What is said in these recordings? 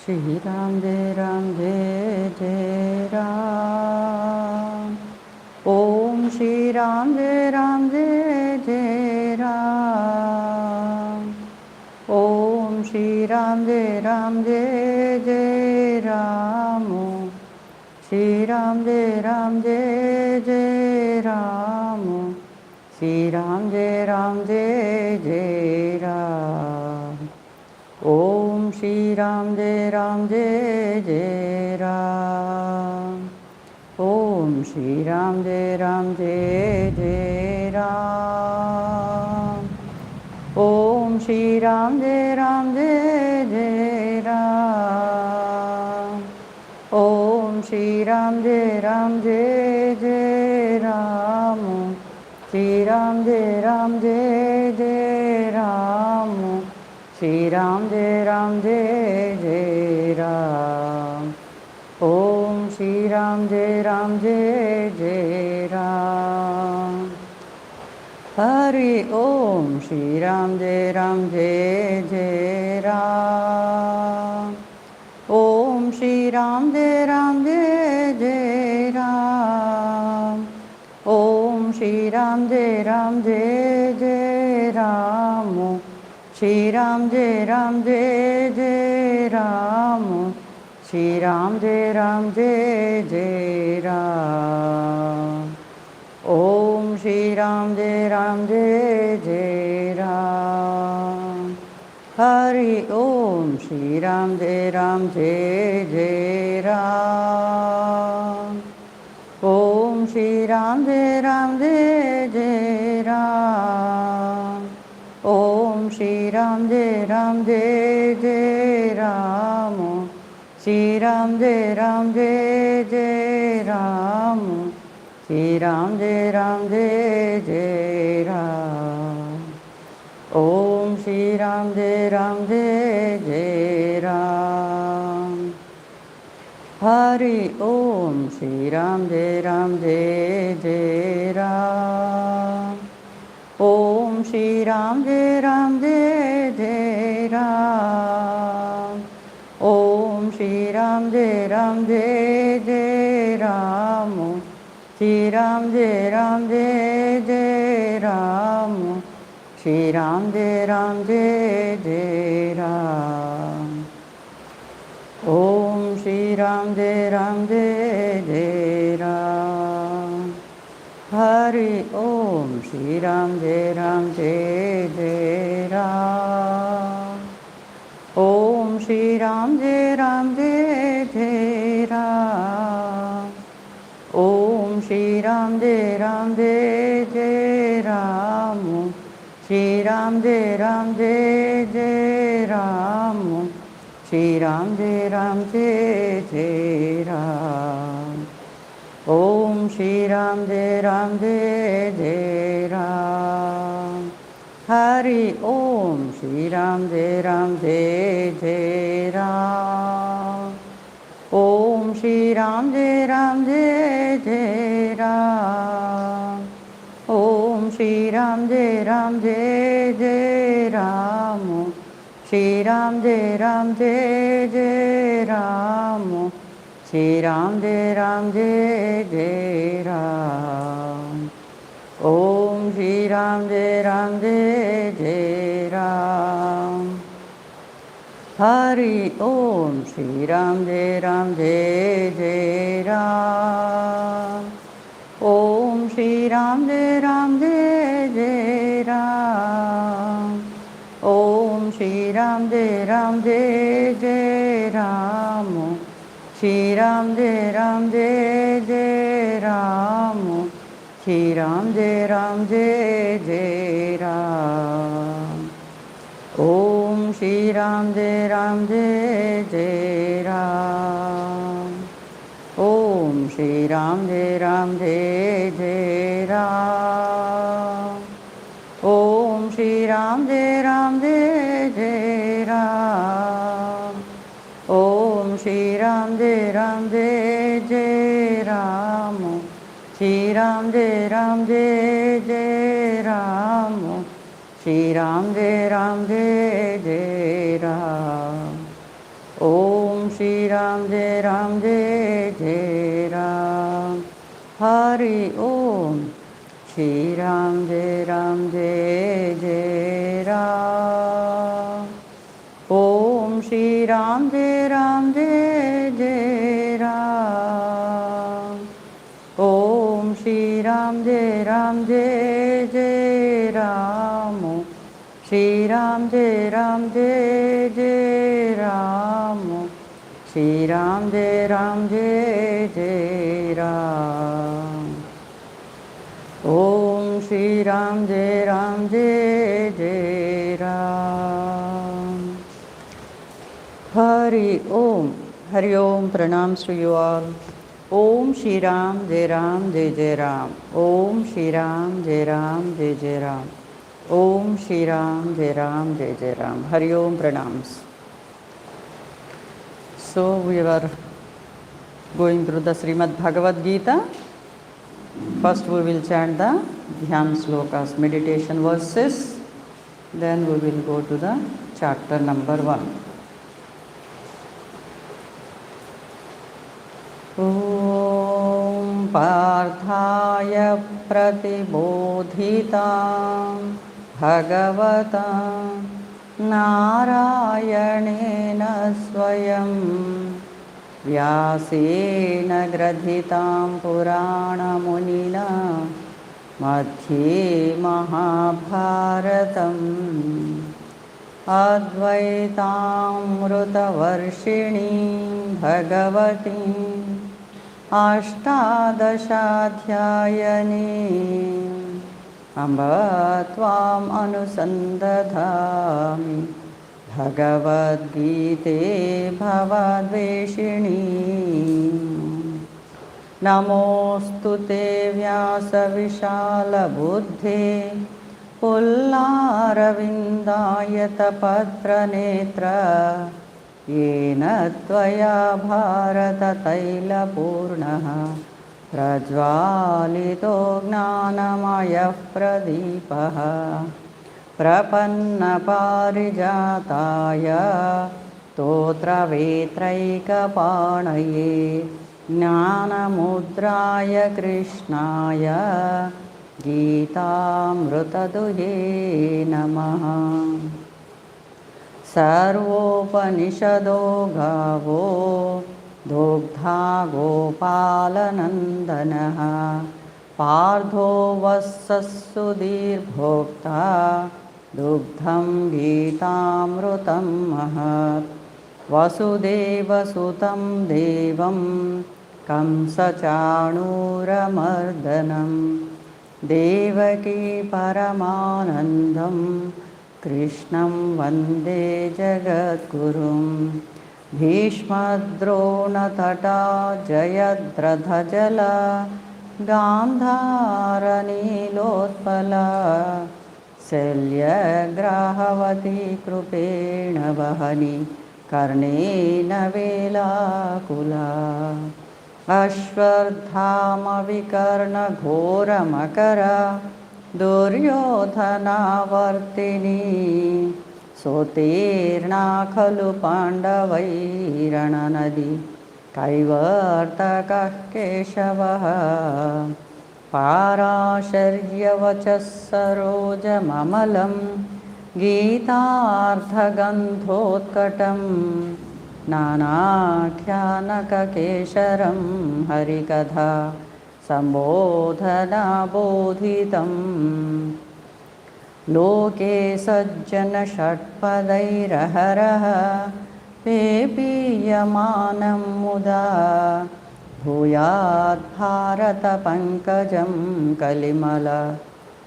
Shri Ram Jai Jai Ram. Om Shri Ram Jai Jai Ram. Om Shri Ram Jai Jai Ram. Shri Ram Jai Jai Ram. Shri Ram Jai Jai Ram. Om Shri Ram Jai Jai Ram. Om Shri Ram Jai Jai Ram. Om Shri Ram Jai Ram. Om Shri Ram Jai Ram. Shri Ram Jai Ram. Shri Ram Jai Ram. Om Shri Ram Jai Ram. Hari Om Shri Ram Jai Ram. Om Shri Ram Jai Ram. Om Shri Ram Jai Ram. Shri Ram Jai Ram. Shri Ram Jai Ram. Om Shri Ram Jai Ram. Hari Om Shri Ram Jai Ram. Om Shri Ram Jai Ram. Om Shri Ram Jai Ram. Shri Ram Jai Ram. Shri Ram Jai Ram. Om Shri Ram Jai Ram. Hari Om Shri Ram Jai Ram. Om Shri Ram Jai Ram. Om Shri Ram Jai Ram. Shri Ram Jai Ram. Shri Ram Jai Ram. Om Shri Ram Jai Ram. Hari Om Shri Ram Jai Ram. Om Shri Ram Jai Ram. Om Shri Ram Jai Ram. Shri Ram Jai Ram. Shri Ram Jai Ram. Om Shri Ram Jai Ram. Hari Om Shri Ram Jai Ram. Om Shri Ram Jai Ram. Om Shri Ram Jai Ram. Shri Ram Jai Ram. Shri Ram Jai Ram. Om Shri Ram Jai Ram. Hari Om Shri Ram Jai Ram. Om Shri Ram Jai Ram. Om Shri Ram Jai Ram. Shri Ram Jai Ram. Shri Ram Jai Ram. Om Shri Ram Jai Ram. Om Shri Ram Jai Ram. Om Shri Ram Jai Ram. Om Shri Ram Jai Ram. Shri Ram Jai Ram. Shri Ram Jai Ram. Om Shri Ram Jai Ram. Hari Om. Shri Ram Jai Ram. Om Shri Ram Jai Ram. Om Shri Ram Jai Ram. Shri Ram Jai Ram. Shri Ram Jai Ram. Om Shri Ram Jai Ram. Hari Om. Hari Om. Pranams to you all. Om Shri Ram Jai Ram. Om Shri Ram Jai Ram. Om Shri Ram Jai Ram. Hari Om. Pranams. So we were going through the Srimad Bhagavad Gita. First we will chant the Dhyan Slokas, meditation verses. Then we will go to the chapter number 1. Om Parthaya Pratibodhitam Bhagavatam Narayanena Swayam Vyasena Gradhitam Purana Munina Madhye Mahabharatam Advaitamruta Varshini Bhagavati Ashtadashadhyayani Amba Tvam Anusandadhami Bhagavad Gite Bhavadveshini Namostute Vyasa Vishala Buddhe Pullaravindayata Patra Netra Yena Tvaya Bharata Taila Purnaha Prajvalito Gnanamaya Pradipaha Prapanna Parijataya Totra Vetraika Panaye Jnana Mudraya Krishnaya Gita Mrutaduhe Namaha Sarvopanishado Gavo Dogdha Gopalanandanaha Pardho Vassasudhir Bhokta Dugdham Gitamrutam Mahat Vasudeva Sutam Devam Kamsachanuramardanam Devaki Paramanandam Krishnam Vande Jagadgurum Bhishmadrona Tata Jayadratha Gandhara Nilotpala Selya Grahavati Krupena Vahani Karnena Velakula Ashwardhama Vikarna Ghora Makara Duryodhana Vartini Sotirna Khalu Pandavairana Nadi Kaivartaka Keshavaha Parasharya Vachas Saroja Mamalam Gita Gandhotkatam Nanakyanaka Kesharam Harikatha Sambodhana Bodhitam Loke Sajjana Shatpadairaharaha Pepiyamanam Muda Bhuyat Bharata Pankajam Kalimala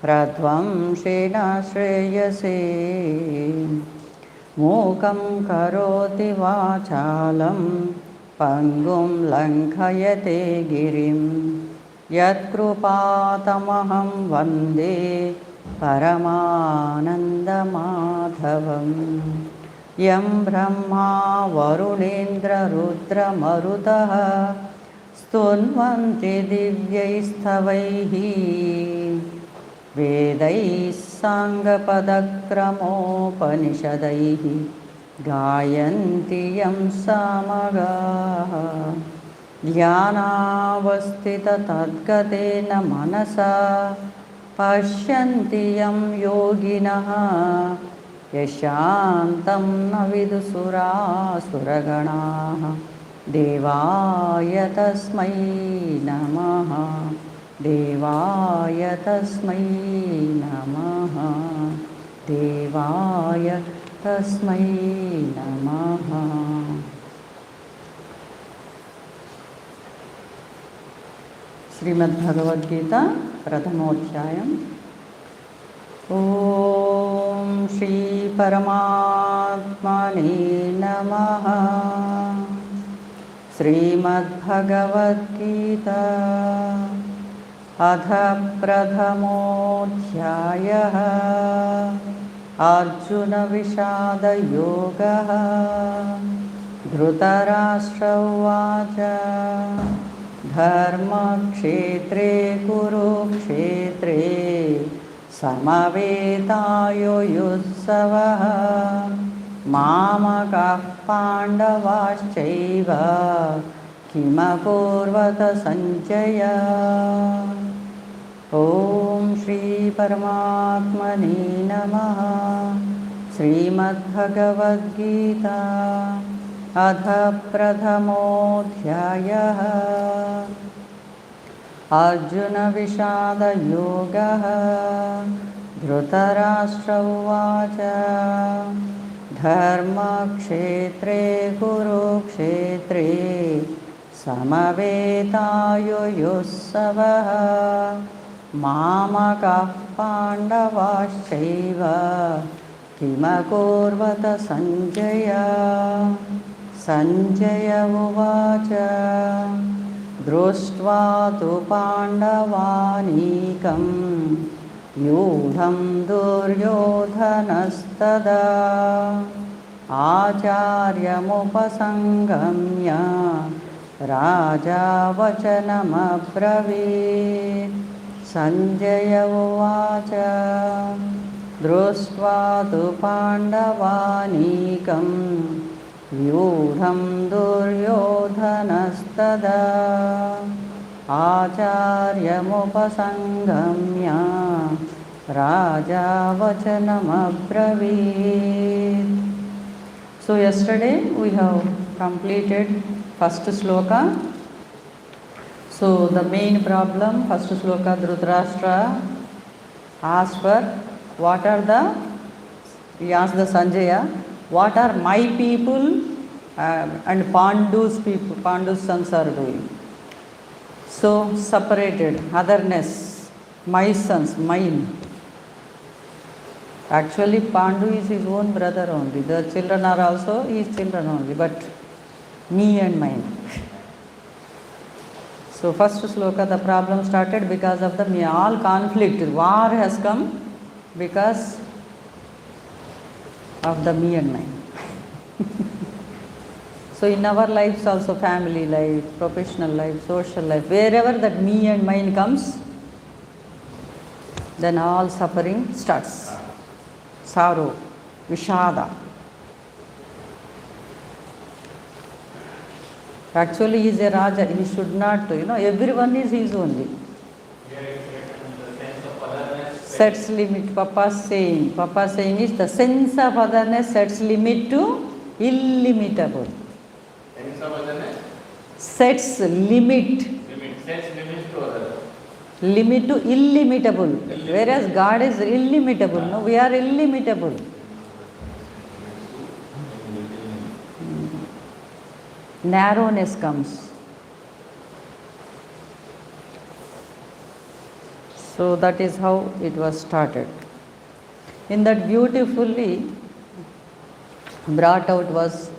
Pradvam Shena Shreyase Mukam Karoti Vachalam Pangum Lankhayate Girim Yatkrupatamaham Vande Paramanandamadhavam Yam Brahma Varunendra Rudra Marutaha Stunvanti Divyaisthavaihi Vedais Sangapadakramopanishadaihi गायन्ति यं सामगाः ध्यानावस्थिततद्गतेन मनसा पश्यन्ति यं योगिनः यशान्तं न विदुसुरासुरगणाः देवाय तस्मै नमः देवाय तस्मै नमः देवाय तस्मै नमः। श्रीमद् भगवद गीता प्रथमोध्यायम्। ओम श्री परमात्मने नमः। श्रीमद् भगवद गीता अथ प्रथमोध्यायः। अर्जुन विषाद योगः। धृतराष्ट्र उवाच धर्मक्षेत्रे कुरुक्षेत्रे समवेतायुयुत्सवः मामकाः पाण्डवाश्चैव किमकुर्वत सञ्जय। ओम श्री परमात्मने नमः। श्रीमद्भगवद्गीता अथ प्रथमोऽध्यायः। अर्जुन विषाद योगः। धृतराष्ट्र उवाच धर्मक्षेत्रे कुरुक्षेत्रे समवेतायुयुत्सवः मामकाः पाण्डवाश्चैव किमकुर्वत सञ्जय। सञ्जय उवाच दृष्ट्वा तु पाण्डवानीकं व्यूढं दुर्योधनस्तदा आचार्यमुपसङ्गम्य राजा वचनमब्रवीत्। सञ्जय उवाच दृष्ट्वा तु पाण्डवानीकं व्यूढं दुर्योधनस्तदा आचार्यमुपसङ्गम्य राजा वचनमब्रवीत्। So yesterday we have completed first sloka. So the main problem, first sloka, Dhritarashtra asked for what are the, he asked the Sanjaya, what are my people and Pandu's people, Pandu's sons are doing. So separated, otherness, my sons, mine. Actually Pandu is his own brother only. The children are also his children only, but me and mine. So first sloka, the problem started because of the all conflict. War has come because of the me and mine. So in our lives also, family life, professional life, social life, wherever that me and mine comes, then all suffering starts. Sorrow, vishada. Actually he is a Raja, he should not, everyone is his only. Sets limit, Papa saying is the sense of otherness sets limit to illimitable. Sense of otherness? Sets limit. Sets limit to others. Limit to illimitable. Whereas God is illimitable. No, we are illimitable. Narrowness comes. So that is how it was started. In that beautifully brought out was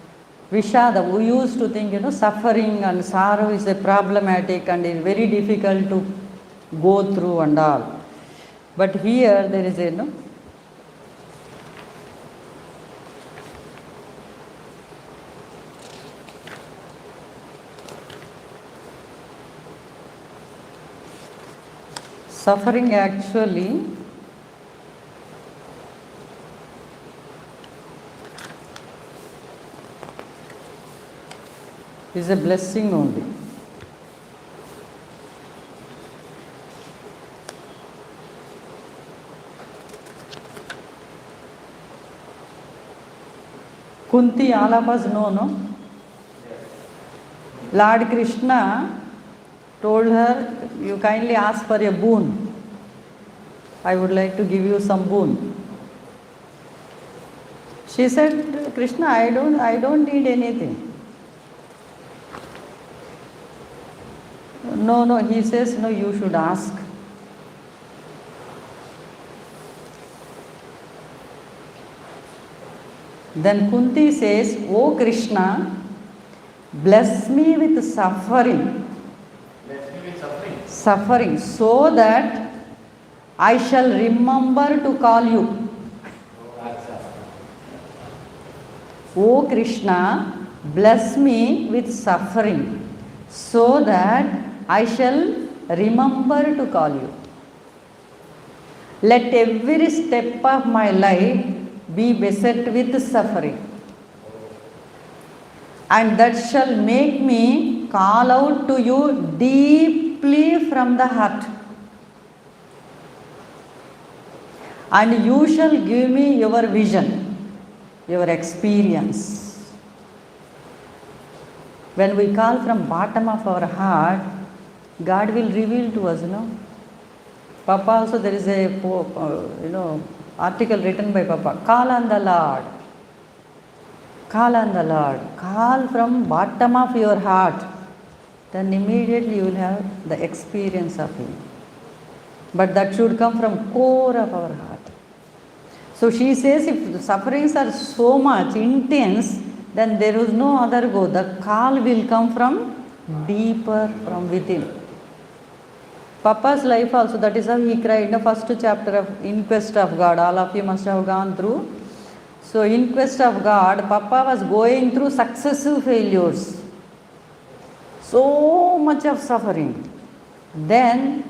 Vishada. We used to think, suffering and sorrow is a problematic and is very difficult to go through and all. But here there is a suffering actually is a blessing only. Kunti, all of us know, no? Lord Krishna told her, you kindly ask for a boon. I would like to give you some boon. She said, Krishna, I don't need anything. No, he says, no, you should ask. Then Kunti says, O Krishna, bless me with suffering. Bless me with suffering. Suffering, so that I shall remember to call you. O Krishna, bless me with suffering, so that I shall remember to call you. Let every step of my life be beset with suffering, and that shall make me call out to you deeply from the heart. And you shall give me your vision, your experience. When we call from bottom of our heart, God will reveal to us, Papa also, there is a article written by Papa, call on the Lord. Call on the Lord. Call from bottom of your heart. Then immediately you will have the experience of Him. But that should come from core of our heart. So she says, if the sufferings are so much intense, then there is no other go. The call will come from deeper, from within. Papa's life also, that is how he cried in the first chapter of In Quest of God. All of you must have gone through. So in Quest of God, Papa was going through successive failures. So much of suffering. Then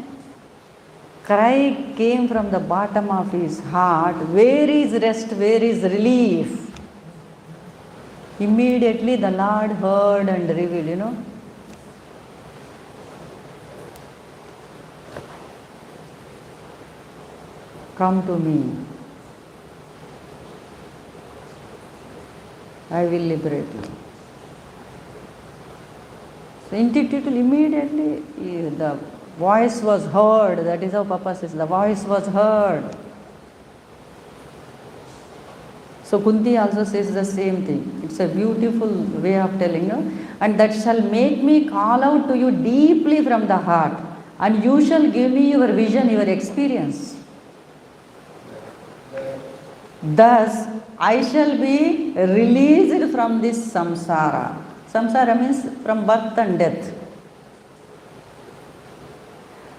cry came from the bottom of his heart, where is rest, where is relief? Immediately the Lord heard and revealed, Come to me. I will liberate you. So immediately the voice was heard. That is how Papa says, the voice was heard. So Kunti also says the same thing. It's a beautiful way of telling, and that shall make me call out to you deeply from the heart, and you shall give me your vision, your experience. Thus, I shall be released from this samsara. Samsara means from birth and death.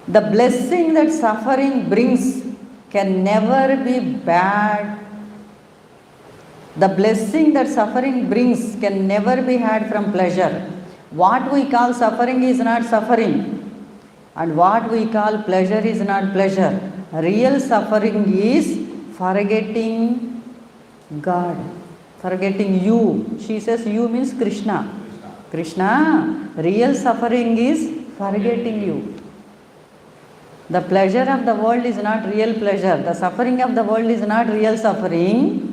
The blessing that suffering brings can never be bad. The blessing that suffering brings can never be had from pleasure. What we call suffering is not suffering, and what we call pleasure is not pleasure. Real suffering is forgetting God, forgetting you. She says you means Krishna. Krishna, real suffering is forgetting you. The pleasure of the world is not real pleasure. The suffering of the world is not real suffering.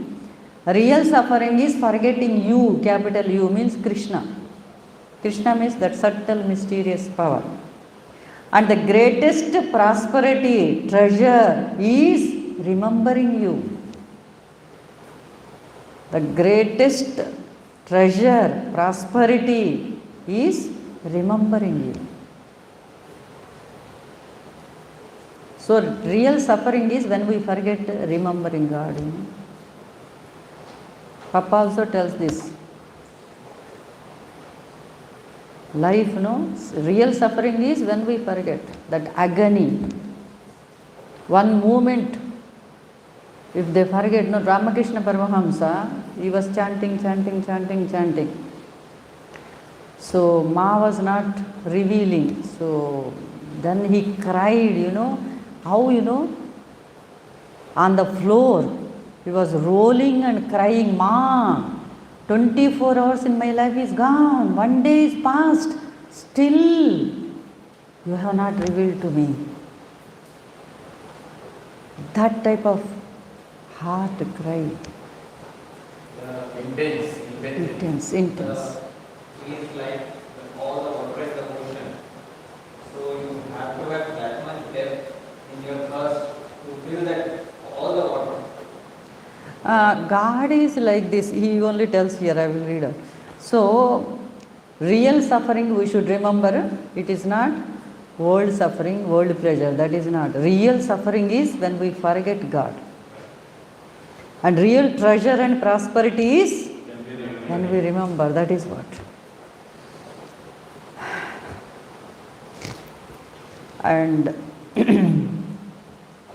Real suffering is forgetting you, capital U means Krishna. Krishna means that subtle, mysterious power. And the greatest prosperity, treasure is remembering you. The greatest treasure, prosperity is remembering you. So real suffering is when we forget remembering God. Papa also tells this. Life, real suffering is when we forget that agony. One moment, if they forget, Ramakrishna Paramahamsa, he was chanting. So Ma was not revealing. So then he cried, how, on the floor. He was rolling and crying, Ma, 24 hours in my life is gone. One day is past. Still, you have not revealed to me. That type of heart cry. Intense. Feels like all the water in the ocean. So you have to have that much depth in your thirst to feel that all the water. God is like this. He only tells here, I will read it. So, real suffering we should remember, it is not world suffering, world pleasure. That is not. Real suffering is when we forget God. And real treasure and prosperity is when we remember. That is what. And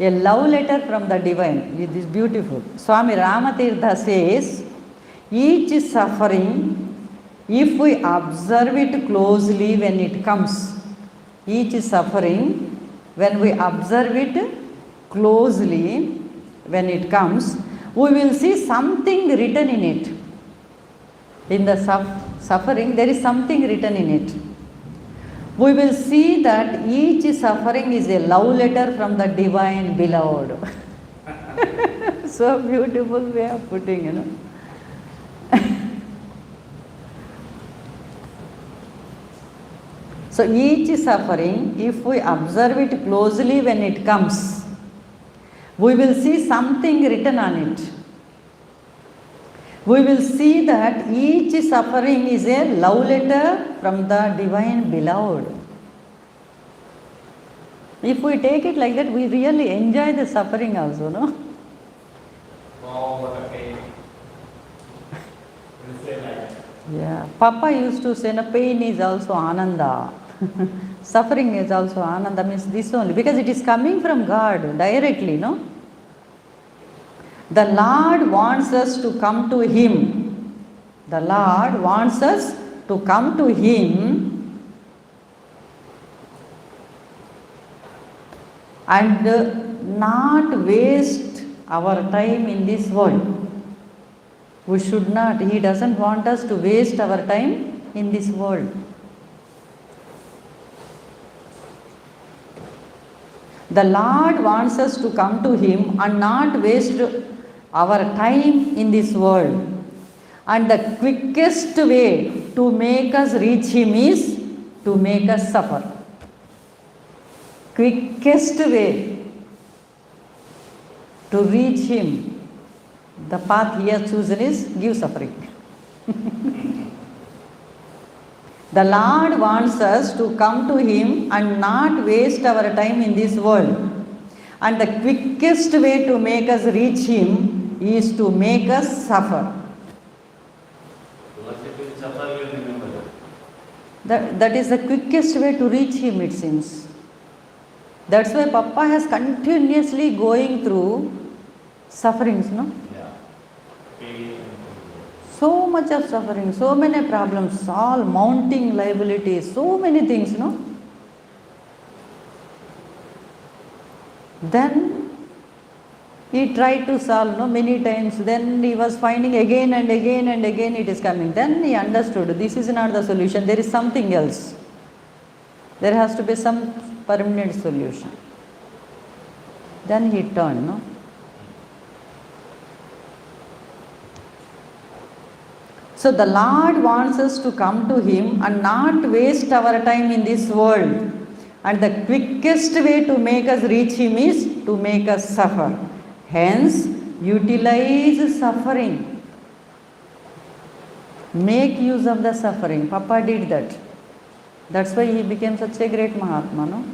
a love letter from the divine. It is beautiful. Swami Ramatirtha says, each suffering, if we observe it closely when it comes, each suffering, when we observe it closely when it comes, we will see something written in it. In the suffering, there is something written in it. We will see that each suffering is a love letter from the divine beloved. So beautiful way of putting, you know. So each suffering, if we observe it closely when it comes, we will see something written on it. We will see that each suffering is a love letter from the divine beloved. If we take it like that, we really enjoy the suffering also, no? Wow, what a pain. We'll say like that. Yeah. Papa used to say, no, pain is also ananda. Suffering is also ananda, means this only. Because it is coming from God directly, no? The Lord wants us to come to Him. The Lord wants us to come to Him and not waste our time in this world. We should not. He doesn't want us to waste our time in this world. The Lord wants us to come to Him and not waste our time in this world. And the quickest way to make us reach Him is to make us suffer. Quickest way to reach Him, the path He has chosen is give suffering. The Lord wants us to come to Him and not waste our time in this world. And the quickest way to make us reach Him is to make us suffer. Once if you suffer, you will remember that. That is the quickest way to reach Him, it seems. That's why Papa has continuously going through sufferings, no? Yeah. Pain. So much of suffering, so many problems, all mounting liabilities, so many things, no? Then he tried to solve, no, many times. Then he was finding again and again and again it is coming. Then he understood this is not the solution, there is something else. There has to be some permanent solution. Then he turned, no? So the Lord wants us to come to Him and not waste our time in this world. And the quickest way to make us reach Him is to make us suffer. Hence, utilize suffering. Make use of the suffering. Papa did that. That's why he became such a great Mahatma, no?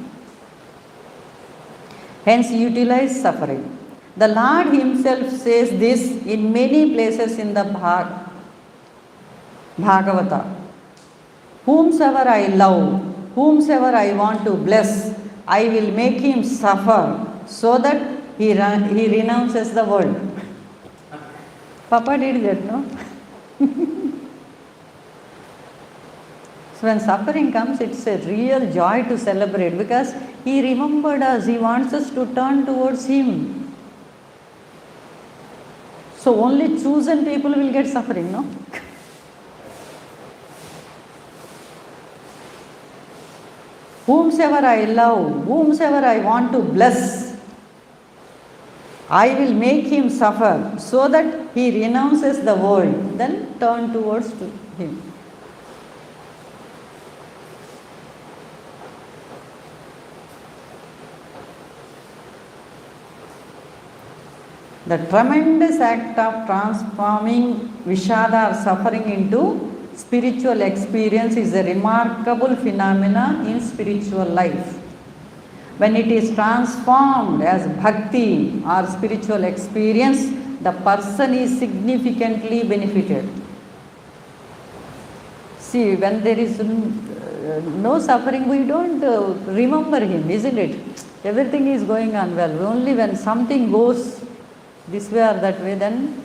Hence, utilize suffering. The Lord Himself says this in many places in the Bhagavata. Whomsoever I love, whomsoever I want to bless, I will make him suffer so that he renounces the world. Papa did that, no? So when suffering comes, it's a real joy to celebrate because He remembered us. He wants us to turn towards Him. So only chosen people will get suffering, no? Whomsoever I love, whomsoever I want to bless, I will make him suffer so that he renounces the world, then turn towards to him. The tremendous act of transforming Vishada or suffering into spiritual experience is a remarkable phenomena in spiritual life. When it is transformed as bhakti or spiritual experience, the person is significantly benefited. See, when there is no suffering, we don't remember him, isn't it? Everything is going on well. Only when something goes this way or that way, then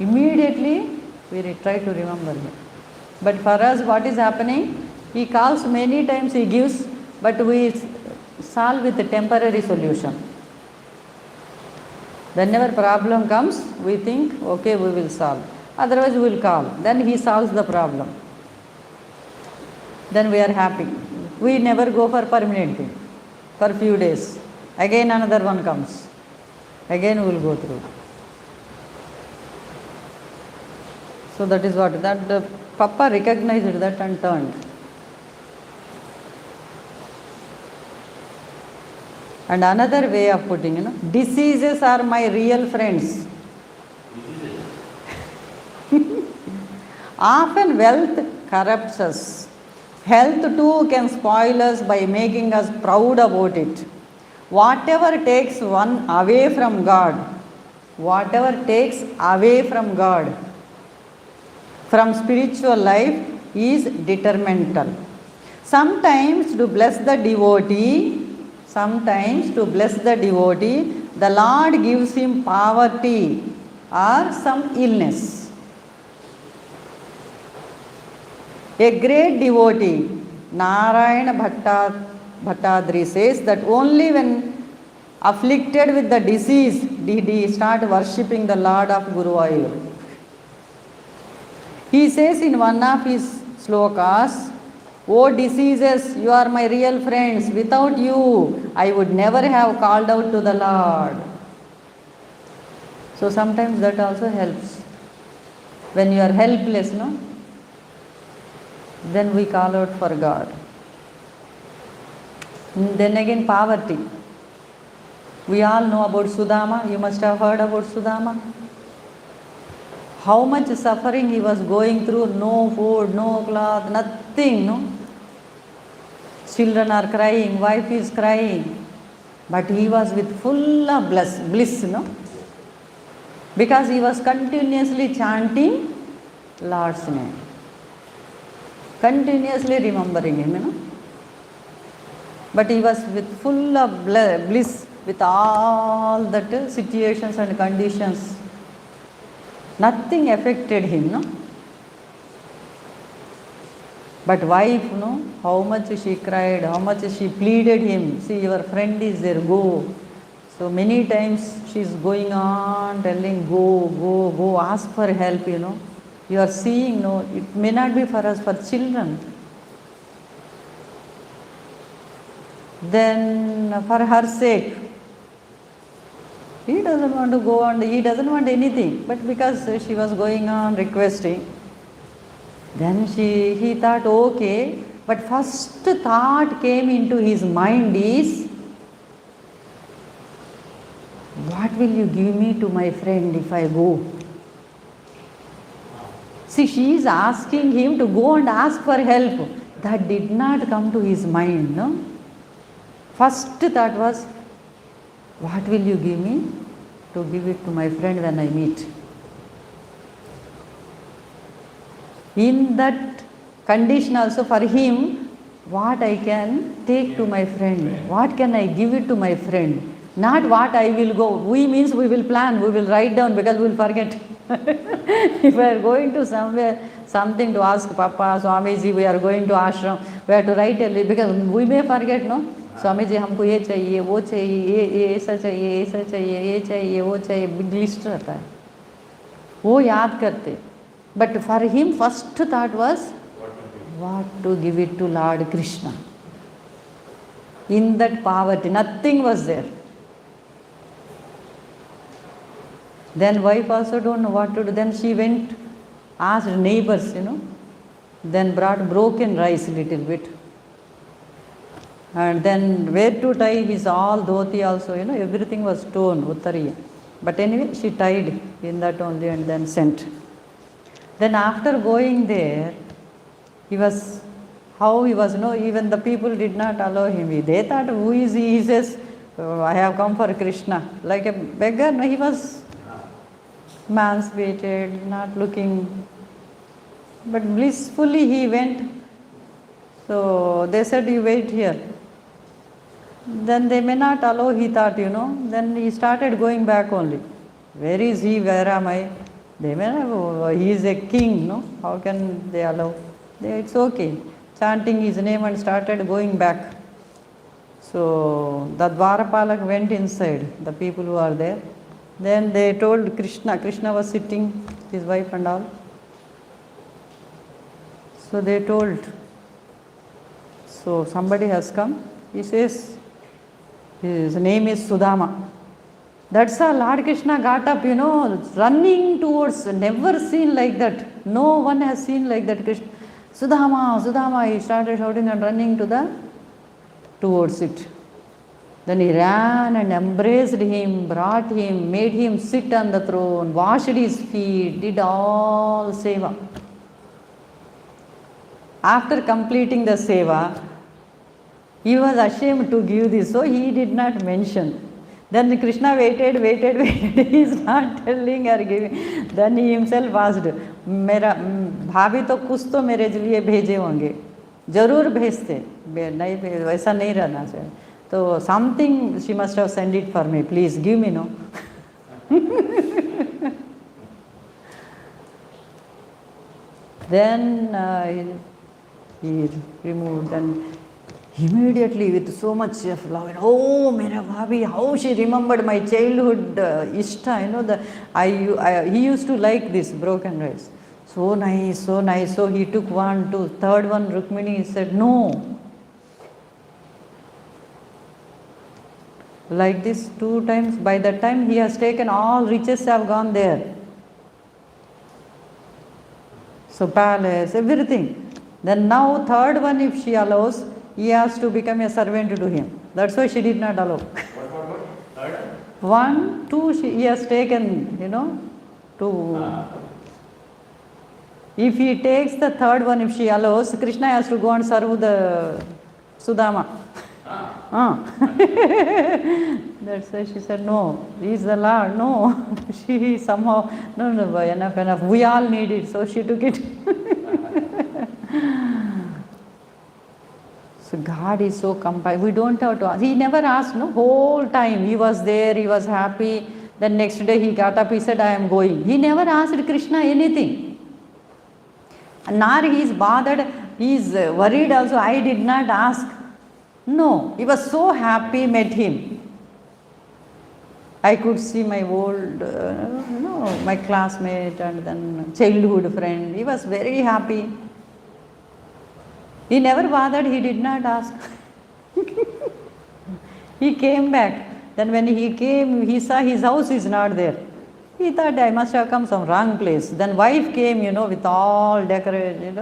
immediately we try to remember him. But for us, what is happening? He calls many times, he gives, but we solve with a temporary solution. Whenever problem comes, we think, okay, we will solve. Otherwise, we will call. Then he solves the problem. Then we are happy. We never go for permanent thing. For a few days. Again another one comes. Again we will go through. So that is what, that the Papa recognized that and turned. And another way of putting, diseases are my real friends. Often wealth corrupts us. Health too can spoil us by making us proud about it. Whatever takes one away from God, from spiritual life is detrimental. Sometimes to bless the devotee, the Lord gives him poverty or some illness. A great devotee, Narayana Bhattadri, says that only when afflicted with the disease did he start worshipping the Lord of Guruvayur. He says in one of his slokas, "O diseases, you are my real friends. Without you, I would never have called out to the Lord." So sometimes that also helps. When you are helpless, then we call out for God. Then again, poverty. We all know about Sudama. You must have heard about Sudama. How much suffering he was going through. No food, no cloth, nothing. Children are crying, wife is crying. But he was with full of bliss. Because he was continuously chanting Lord's name. Continuously remembering him, But he was with full of bliss with all that situations and conditions. Nothing affected him, But wife, how much she cried, how much she pleaded him. See, your friend is there, go. So many times she is going on telling, go, ask for help, You are seeing, it may not be for us, for children. Then for her sake, he doesn't want to go on, he doesn't want anything. But because she was going on requesting, then he thought, okay. But first thought came into his mind is, what will you give me to my friend if I go? See, she is asking him to go and ask for help. That did not come to his mind, First thought was, what will you give me to give it to my friend when I meet? In that condition also for him, what I can take to my friend, what can I give it to my friend? Not what I will go. We means we will plan, we will write down because we will forget. If we are going to somewhere, something to ask Papa, Swamiji, we are going to ashram, we have to write a list because we may forget, Swamiji, हमको ये चाहिए, वो चाहिए, ये ऐसा चाहिए, ऐसा चाहिए, ये चाहिए, वो चाहिए, big list रहता है. वो याद करते. But for him, first thought was, what to give it to Lord Krishna. In that poverty, nothing was there. Then wife also don't know what to do. Then she went, asked neighbors, then brought broken rice little bit. And then where to tie his all dhoti also, everything was torn, uttariya. But anyway, she tied in that only and then sent. Then after going there, he was, even the people did not allow him. They thought, who is he? He says, I have come for Krishna. Like a beggar, no, he was emancipated, not looking. But blissfully he went. So they said, you wait here. Then they may not allow, he thought, Then he started going back only. Where is he? Where am I? They may not, he is a king, no? How can they allow? It's okay. Chanting his name and started going back. So the Dwarapalak went inside, the people who are there. Then they told Krishna. Krishna was sitting, his wife and all. So they told, so somebody has come. He says, his name is Sudama. That's how Lord Krishna got up, running towards, never seen like that. No one has seen like that. Krishna, Sudama, Sudama, he started shouting and running towards it. Then he ran and embraced him, brought him, made him sit on the throne, washed his feet, did all seva. After completing the seva, he was ashamed to give this, so he did not mention. Then Krishna waited. He is not telling or giving. Then he himself asked, मेरा भाभी तो कुछ तो मेरे लिए भेजे होंगे, जरूर भेजते, नहीं वैसा नहीं रहना चाहिए. So something she must have sent it for me. Please give me, no. Then he removed and immediately with so much of love. Oh, Mera Bhabhi, how she remembered my childhood Ishta. He used to like this broken rice. So nice, so nice. So he took one, two, third one, Rukmini said, no. Like this 2 times. By that time he has taken all riches have gone there. So palace, everything. Then now third one, if she allows, he has to become a servant to him. That's why she did not allow. What? Third? 1, 2, he has taken, to. If he takes the third one, if she allows, Krishna has to go and serve the Sudama. That's why she said, no, he is the Lord. No, she somehow, no, enough. We all need it. So she took it. So God is so compassionate. We don't have to ask. He never asked, no, whole time. He was there, he was happy. Then next day he got up, he said, I am going. He never asked Krishna anything. Nor he is bothered, he is worried also. I did not ask. No, he was so happy, met him. I could see my old, my classmate and then childhood friend. He was very happy. He never bothered, he did not ask. He came back. Then when he came, he saw his house is not there. He thought, I must have come some wrong place. Then wife came, with all decorated,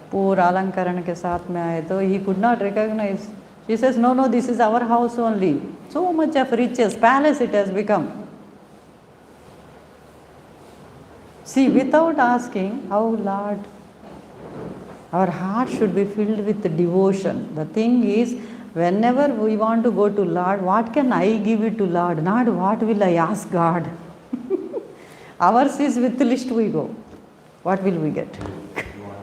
poor alankaran ke saath mein aaye. So he could not recognize. She says, no, this is our house only. So much of riches, palace it has become. See, without asking, how Lord, our heart should be filled with devotion. The thing is, whenever we want to go to Lord, what can I give it to Lord? Not what will I ask God. Ours is with the list we go. What will we get?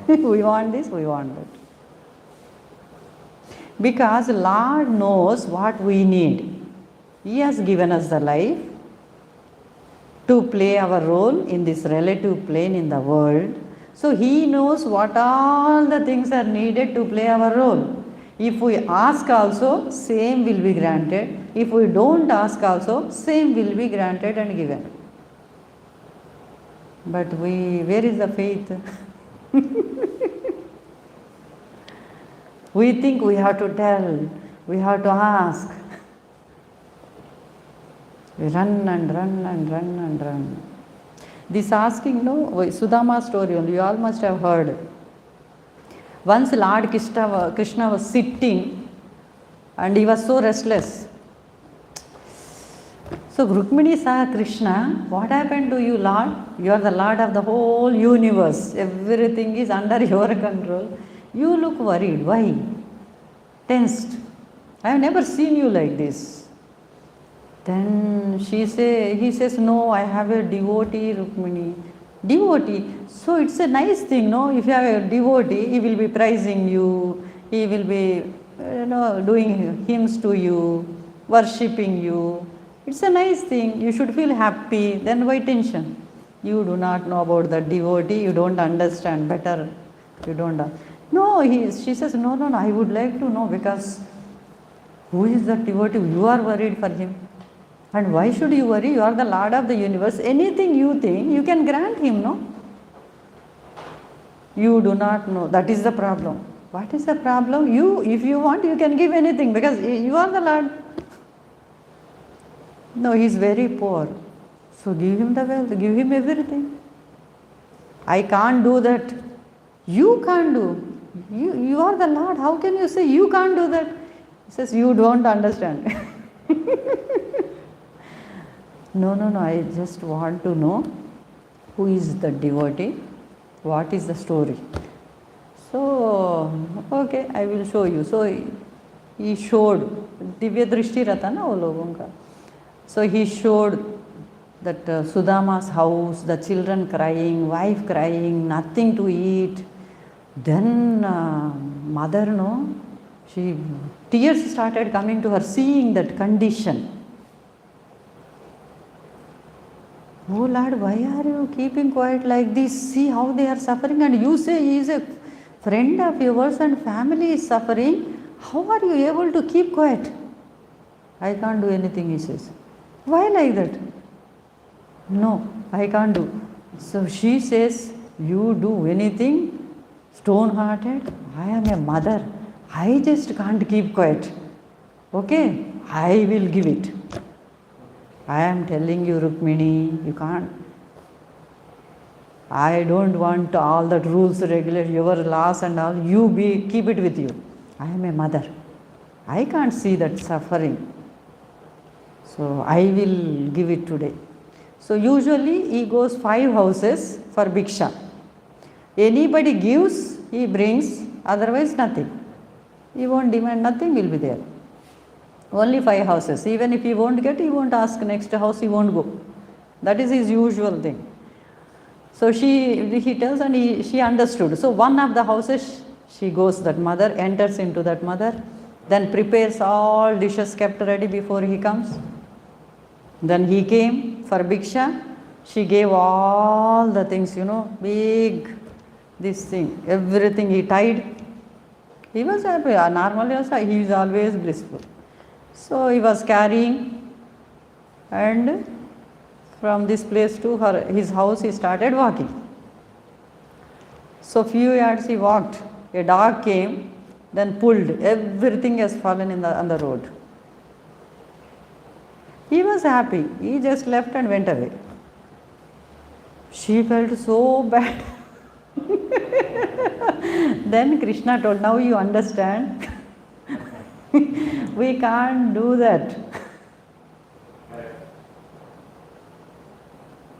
We want this, we want that. Because Lord knows what we need. He has given us the life to play our role in this relative plane in the world. So He knows what all the things are needed to play our role. If we ask also, same will be granted. If we don't ask also, same will be granted and given. But where is the faith? We think we have to tell, We have to ask. We run and run and run and run. This asking, no, Sudama story only, you all must have heard. Once Lord Krishna was sitting and he was so restless. So Rukmini saw Krishna, what happened to you, Lord? You are the Lord of the whole universe. Everything is under your control. You look worried. Why? Tensed. I have never seen you like this. Then he says, no, I have a devotee, Rukmini. Devotee. So it's a nice thing, no? If you have a devotee, he will be praising you. He will be, doing hymns to you, worshipping you. It's a nice thing. You should feel happy. Then why tension? You do not know about the devotee. You don't understand better. You don't. No, she says, no, I would like to know, because who is the devotee? You are worried for him. And why should you worry? You are the Lord of the universe. Anything you think, you can grant him, no? You do not know. That is the problem. What is the problem? If you want, you can give anything, because you are the Lord. No, he is very poor. So give him the wealth, give him everything. I can't do that. You can't do. You are the Lord. How can you say you can't do that? He says, you don't understand. No, I just want to know who is the devotee, what is the story. So, okay, I will show you. So, he showed, Divya Drishti Rata na wo logon ka. So, he showed that Sudama's house, the children crying, wife crying, nothing to eat. Then mother, tears started coming to her, seeing that condition. Oh Lord, why are you keeping quiet like this? See how they are suffering, and you say he is a friend of yours and family is suffering. How are you able to keep quiet? I can't do anything, he says. Why like that? No, I can't do. So she says, you do anything? Stone-hearted? I am a mother. I just can't keep quiet. Okay, I will give it. I am telling you, Rukmini, you can't. I don't want all that rules, regulations, your laws and all. Keep it with you. I am a mother. I can't see that suffering. So I will give it today. So usually he goes 5 houses for bhiksha. Anybody gives, he brings, otherwise nothing. He won't demand, nothing will be there. Only 5 houses. Even if he won't get, he won't ask next house, he won't go. That is his usual thing. So he tells, and she understood. So one of the houses, she goes, that mother, enters into that mother, then prepares all dishes kept ready before he comes. Then he came for bhiksha. She gave all the things, big, this thing, everything he tied. He was happy. Normally also, he is always blissful. So he was carrying, and from this place to his house he started walking. So few yards he walked. A dog came, then pulled. Everything has fallen on the road. He was happy. He just left and went away. She felt so bad. Then Krishna told, now you understand. We can't do that.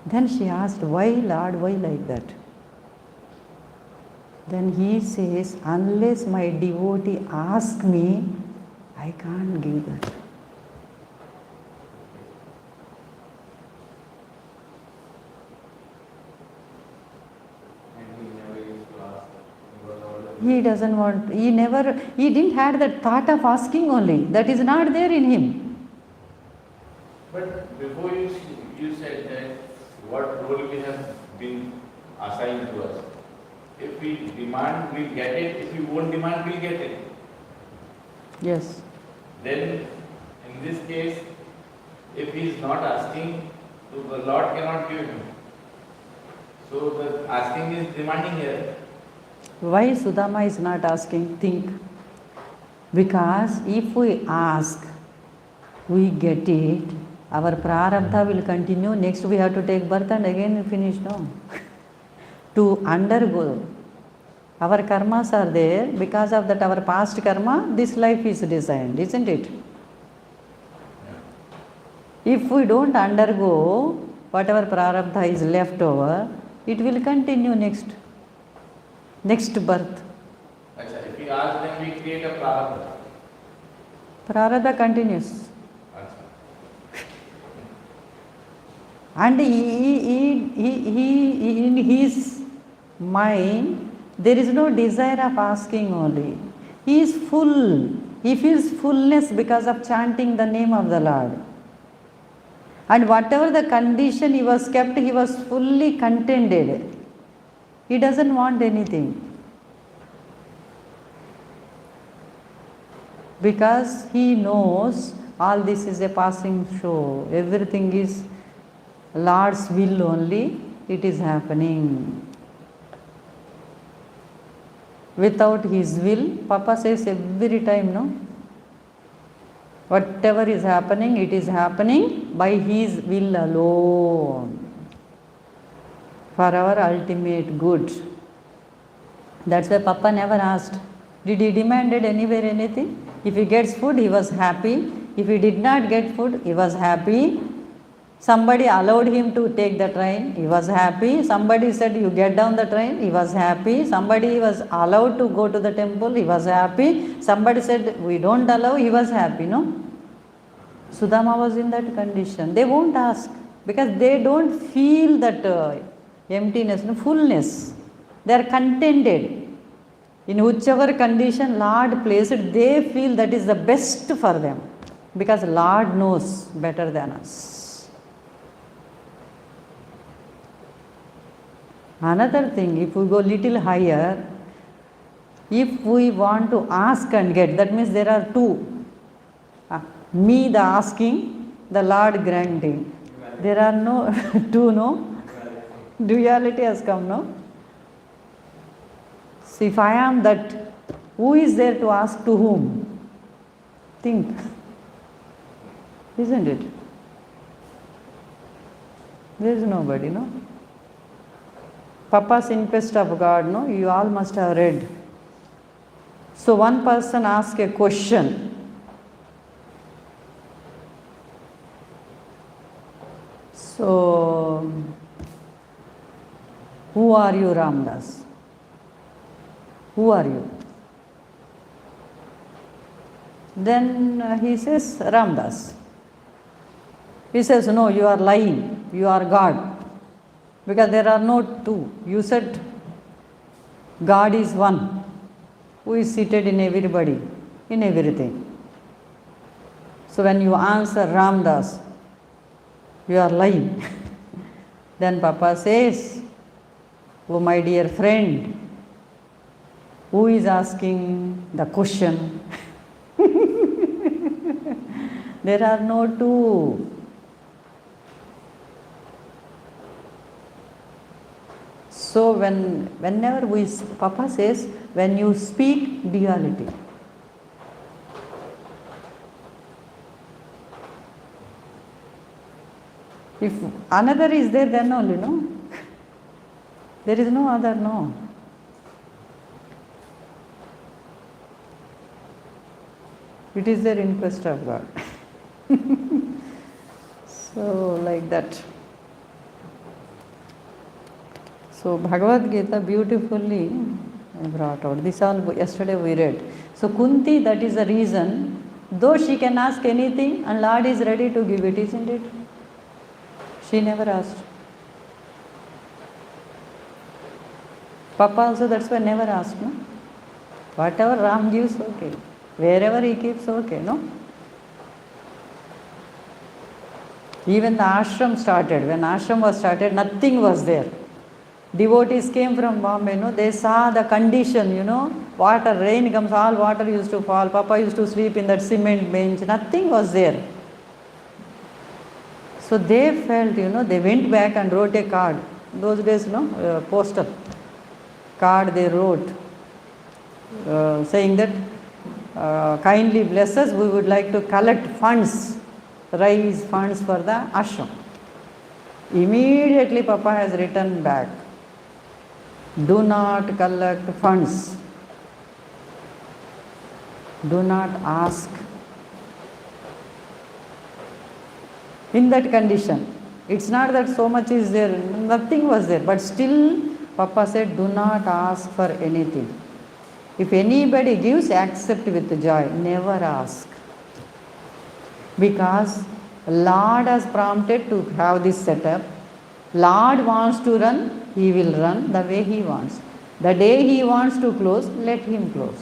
Then she asked, why Lord, why like that? Then he says, unless my devotee asks me, I can't give that. He doesn't want, he didn't have that thought of asking only. That is not there in him. But before you said that what role we have been assigned to us. If we demand, we'll get it. If we won't demand, we'll get it. Yes. Then, in this case, if he is not asking, so the Lord cannot give him. So the asking is demanding here. Why Sudama is not asking? Think. Because if we ask, we get it, our prarabdha will continue. Next we have to take birth and again finish, no? To undergo. Our karmas are there. Because of that, our past karma, this life is designed, isn't it? If we don't undergo whatever prarabdha is left over, it will continue next birth. Achha, if we ask, then we create a prarabdha. Prarabdha continues. Achha. And in his mind, there is no desire of asking only. He is full. He feels fullness because of chanting the name of the Lord. And whatever the condition he was kept, he was fully contented. He doesn't want anything. Because he knows all this is a passing show. Everything is Lord's will only. It is happening. Without his will, Papa says every time, no? Whatever is happening, it is happening by his will alone. For our ultimate good. That's why Papa never asked. Did he demanded anywhere anything? If he gets food, he was happy. If he did not get food, he was happy. Somebody allowed him to take the train, he was happy. Somebody said, you get down the train, he was happy. Somebody was allowed to go to the temple, he was happy. Somebody said, we don't allow, he was happy, no? Sudama was in that condition. They won't ask because they don't feel that emptiness, no, fullness. They are contented. In whichever condition Lord placed, they feel that is the best for them because Lord knows better than us. Another thing, if we go little higher, if we want to ask and get, that means there are two. Me the asking, the Lord granting. There are no two, no? Duality has come, no? So if I am that, who is there to ask to whom? Think. Isn't it? There is nobody, no? Papa's Inquest of God, no? You all must have read. So one person asked a question. So, who are you, Ramdas? Who are you? Then he says, Ramdas. He says, no, you are lying. You are God. Because there are no two. You said God is one, who is seated in everybody, in everything. So when you answer Ramdas, you are lying. Then Papa says, oh my dear friend, who is asking the question? There are no two. So whenever Papa says, when you speak duality, if another is there, then only, no? There is no other, no. It is their inquest of God. So, like that. So, Bhagavad Gita beautifully brought out. This all yesterday we read. So, Kunti, that is the reason, though she can ask anything and Lord is ready to give it, isn't it? She never asked. Papa also, that's why never asked, no? Whatever Ram gives, okay. Wherever he keeps, okay, no? Even the ashram started. When ashram was started, nothing was there. Devotees came from Bombay, no? They saw the condition, you know. Water, rain comes, all water used to fall. Papa used to sleep in that cement bench. Nothing was there. So they felt, you know, they went back and wrote a card. Those days, no, postal card they wrote, saying that kindly bless us, we would like to collect funds, raise funds for the ashram. Immediately Papa has written back, do not collect funds, do not ask. In that condition, it's not that so much is there, nothing was there, but still Papa said, do not ask for anything. If anybody gives, accept with joy, never ask. Because Lord has prompted to have this setup. Lord wants to run, He will run the way He wants. The day He wants to close, let Him close.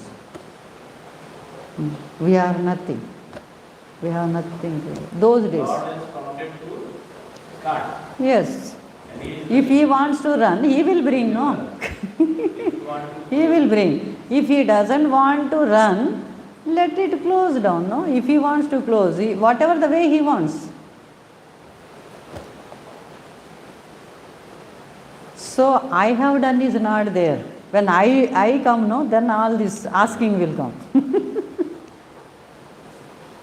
We are nothing. We have nothing to do. Those days. God has prompted to start. Yes. If He wants to run, He will bring, no? He will bring. If He doesn't want to run, let it close down, no? If He wants to close, whatever the way He wants. So I have done is not there. When I come, no, then all this asking will come.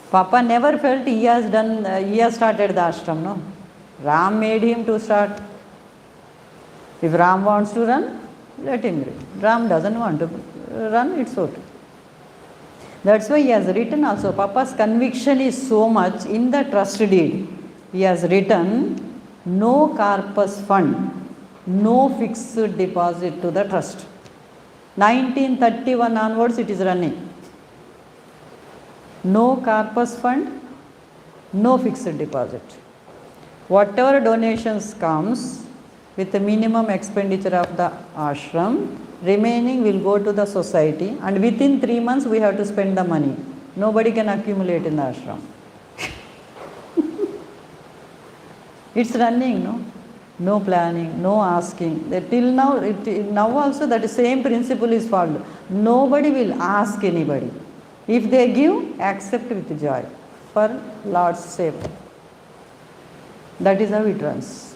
Papa never felt he has started the ashram, no? Ram made him to start. If Ram wants to run, let him run. Ram doesn't want to run, it's okay. That's why he has written also. Papa's conviction is so much in the trust deed. He has written, no corpus fund, no fixed deposit to the trust. 1931 onwards it is running. No corpus fund, no fixed deposit. Whatever donations comes with the minimum expenditure of the ashram, remaining will go to the society, and within 3 months we have to spend the money. Nobody can accumulate in the ashram. It's running, no? No planning, no asking. Till now, now also that same principle is followed. Nobody will ask anybody. If they give, accept with joy for Lord's sake. That is how it runs.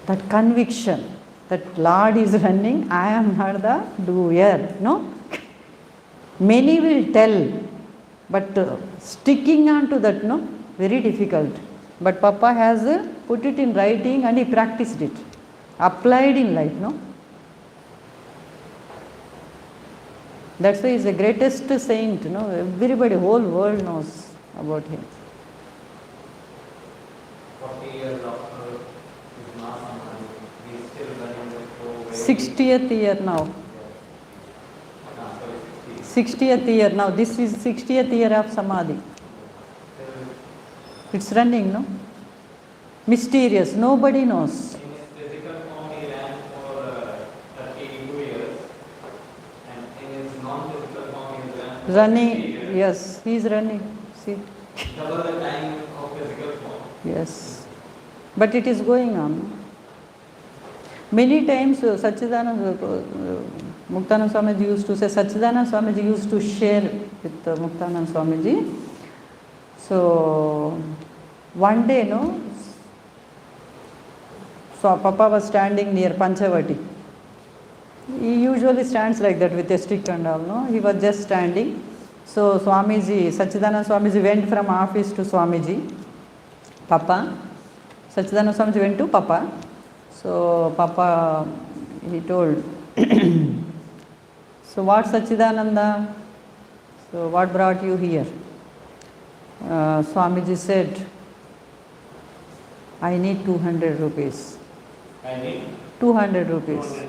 That conviction that Lord is running, I am not the doer. No? Many will tell, but sticking on to that, no, very difficult. But Papa has put it in writing and he practiced it, applied in life, no? That's why he is the greatest saint, no? Everybody, whole world knows about him. 40 years after his mass samadhi, he is still running the show. 60th year now. 60th year now. This is 60th year of Samadhi. It's running, no? Mysterious. Nobody knows. In his physical form, he ran for 32 years, and in his non-physical form, he ran for Running. 60 years. Yes, he is running. See? Double the time of physical form. Yes. But it is going on. Many times Sachidanand, Muktanand Swamiji used to say, Sachidanand Swamiji used to share with Muktanand Swamiji. So one day, no, so Papa was standing near Panchavati. He usually stands like that with a stick and all, no? He was just standing. So Swamiji, Sachidanand Swamiji went from office to Swamiji, Papa. Sachidanand Swamiji went to Papa. So Papa, he told, so what Sachidananda? So what brought you here? Swamiji said, I need 200 rupees. I need 200 rupees.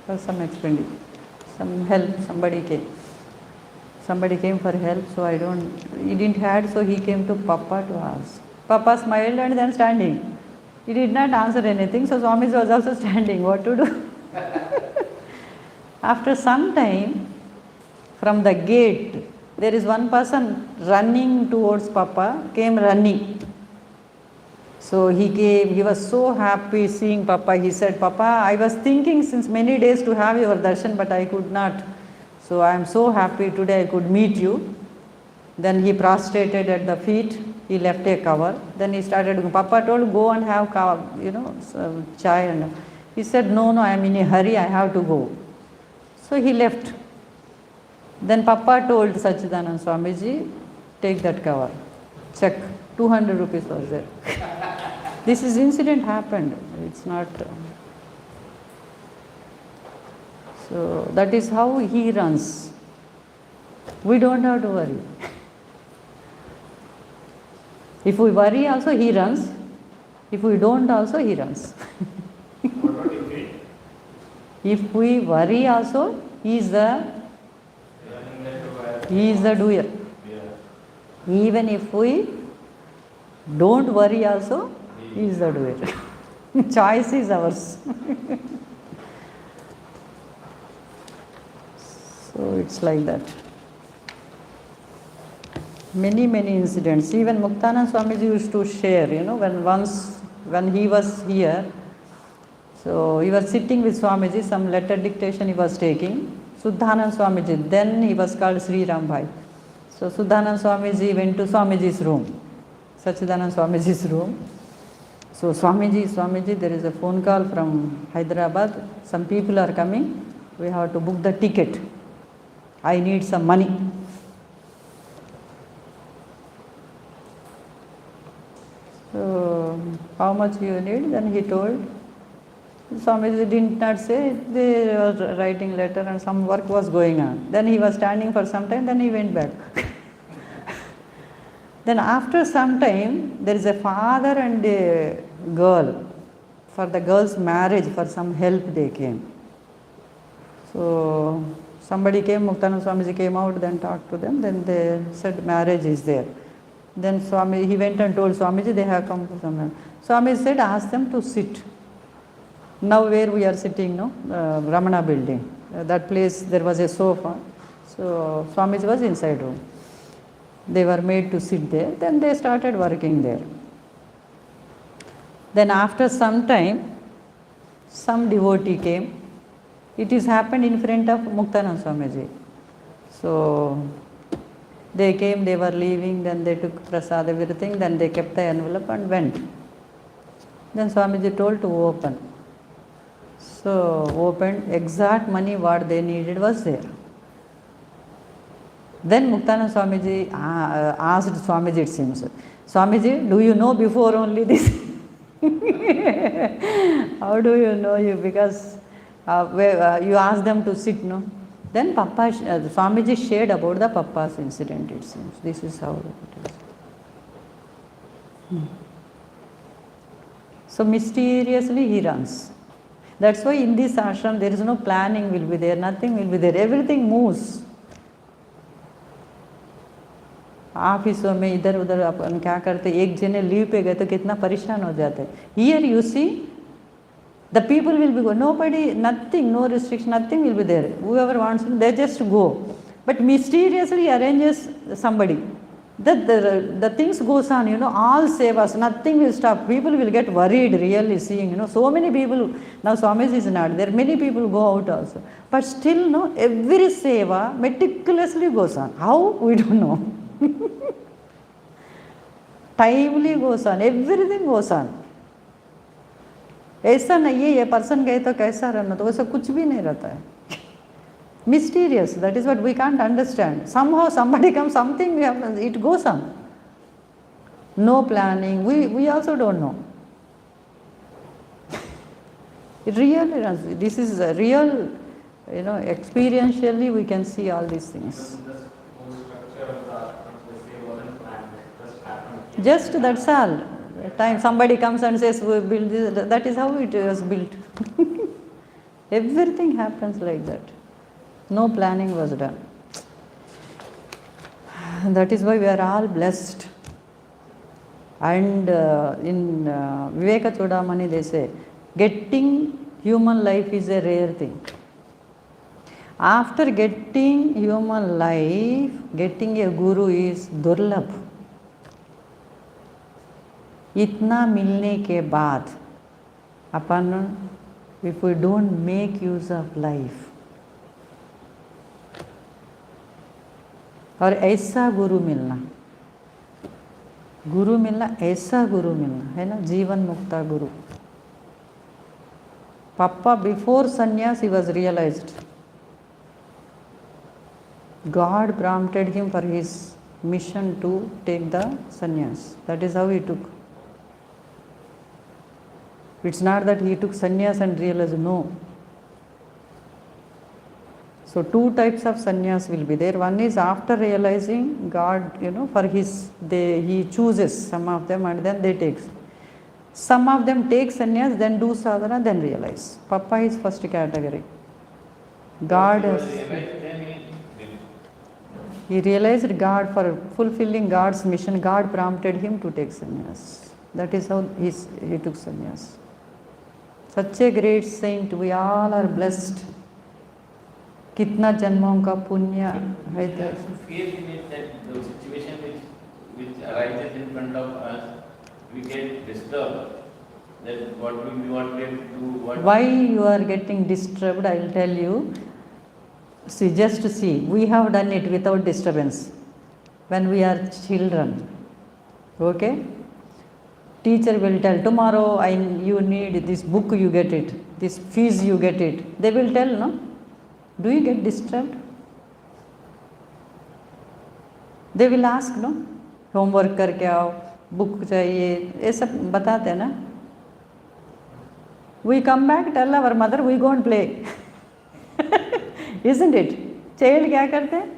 For some expenditure, some help, somebody came. Somebody came for help, so he didn't have, so he came to Papa to ask. Papa smiled and then standing. He did not answer anything, so Swamiji was also standing. What to do? After some time, from the gate, there is one person running towards Papa, came running. So he came, he was so happy seeing Papa. He said, Papa, I was thinking since many days to have your darshan, but I could not. So I am so happy today I could meet you. Then he prostrated at the feet, he left a cover. Then he started, Papa told, go and have chai. And he said, no, I am in a hurry, I have to go. So he left. Then Papa told Sachidanand Swamiji, take that cover, check, 200 rupees was there. This is incident happened, it's not. So that is how he runs. We don't have to worry. If we worry also, he runs. If we don't also, he runs. What about if we? If we worry also, he is the doer. Yeah. Even if we don't worry also, he is the doer. Choice is ours. So it's like that. Many incidents. Even Muktanand Swamiji used to share, when he was here, so he was sitting with Swamiji, some letter dictation he was taking. Suddhanand Swamiji, then he was called Sri Ram Bhai. So Suddhanand Swamiji went to Swamiji's room, Sachidanand Swamiji's room. So Swamiji, there is a phone call from Hyderabad. Some people are coming. We have to book the ticket. I need some money. So how much you need? Then he told. Swamiji did not say, they were writing letter and some work was going on. Then he was standing for some time, then he went back. Then after some time, there is a father and a girl. For the girl's marriage, for some help they came. So somebody came, Muktanand Swamiji came out, then talked to them, then they said marriage is there. Then he went and told Swamiji they have come for some. Swamiji said, ask them to sit. Now where we are sitting, Ramana building, that place there was a sofa. So Swamiji was inside room. They were made to sit there. Then they started working there. Then after some time, some devotee came. It is happened in front of Muktanand Swamiji. So they came, they were leaving, then they took prasad, everything, then they kept the envelope and went. Then Swamiji told to open. So opened, exact money what they needed was there. Then Muktanand Swamiji asked Swamiji, it seems, Swamiji, do you know before only this? How do you know you? Because you asked them to sit, no? Then Swamiji shared about the Papa's incident, it seems. This is how it is. So mysteriously he runs. That's why in this ashram there is no planning will be there, nothing will be there. Everything moves. ऑफिसों में इधर उधर अपन क्या करते, एक जने leave पे गए तो कितना परेशान हो जाते. Here you see, the people will be go. Nobody, nothing, no restriction, nothing will be there. Whoever wants, they just go. But mysteriously arranges somebody. The things goes on, all sevas, nothing will stop. People will get worried really seeing, so many people, now Swamiji is not there, many people go out also. But still, every seva meticulously goes on. How? We don't know. Timely goes on, everything goes on. ऐसा नहीं है ये person गए तो कैसा रहना, तो वैसा कुछ भी नहीं रहता है. Mysterious, that is what we can't understand. Somehow somebody comes, something happens, it goes on. No planning, we also don't know. It really runs. This is a real, experientially we can see all these things. Just that's all. Time somebody comes and says we build this, that is how it was built. Everything happens like that. No planning was done. That is why we are all blessed. And in Viveka Chudamani they say, getting human life is a rare thing. After getting human life, getting a guru is durlabh. इतना मिलने के बाद अपन, if we don't make use of life, और ऐसा गुरु मिलना ऐसा गुरु मिलना है ना, जीवन मुक्ता गुरु. Papa before sannyas he was realized God prompted him for his mission to take the sannyas. That is how he took. It's not that he took sannyas and realized, no. So two types of sannyas will be there. One is after realizing God, for he chooses some of them and then they take. Some of them take sannyas, then do sadhana, then realize. Papa is first category. God has. He realized God, for fulfilling God's mission, God prompted him to take sannyas. That is how he took sannyas. Such a great saint, we all are blessed. कितना जन्मों का पुण्य है. Faith in it that the situation which arises in front of us, we get disturbed. That what we have to do. Why you are getting disturbed? I will tell you. See, just see. We have done it without disturbance. When we are children, okay. Teacher will tell, tomorrow you need this book, you get it. This fees, you get it. They will tell, no. Do you get disturbed? They will ask, no, homework करके आओ, book चाहिए, ये सब बताते हैं ना. We come back, tell our mother, we go and play. Isn't it? Child क्या करते हैं?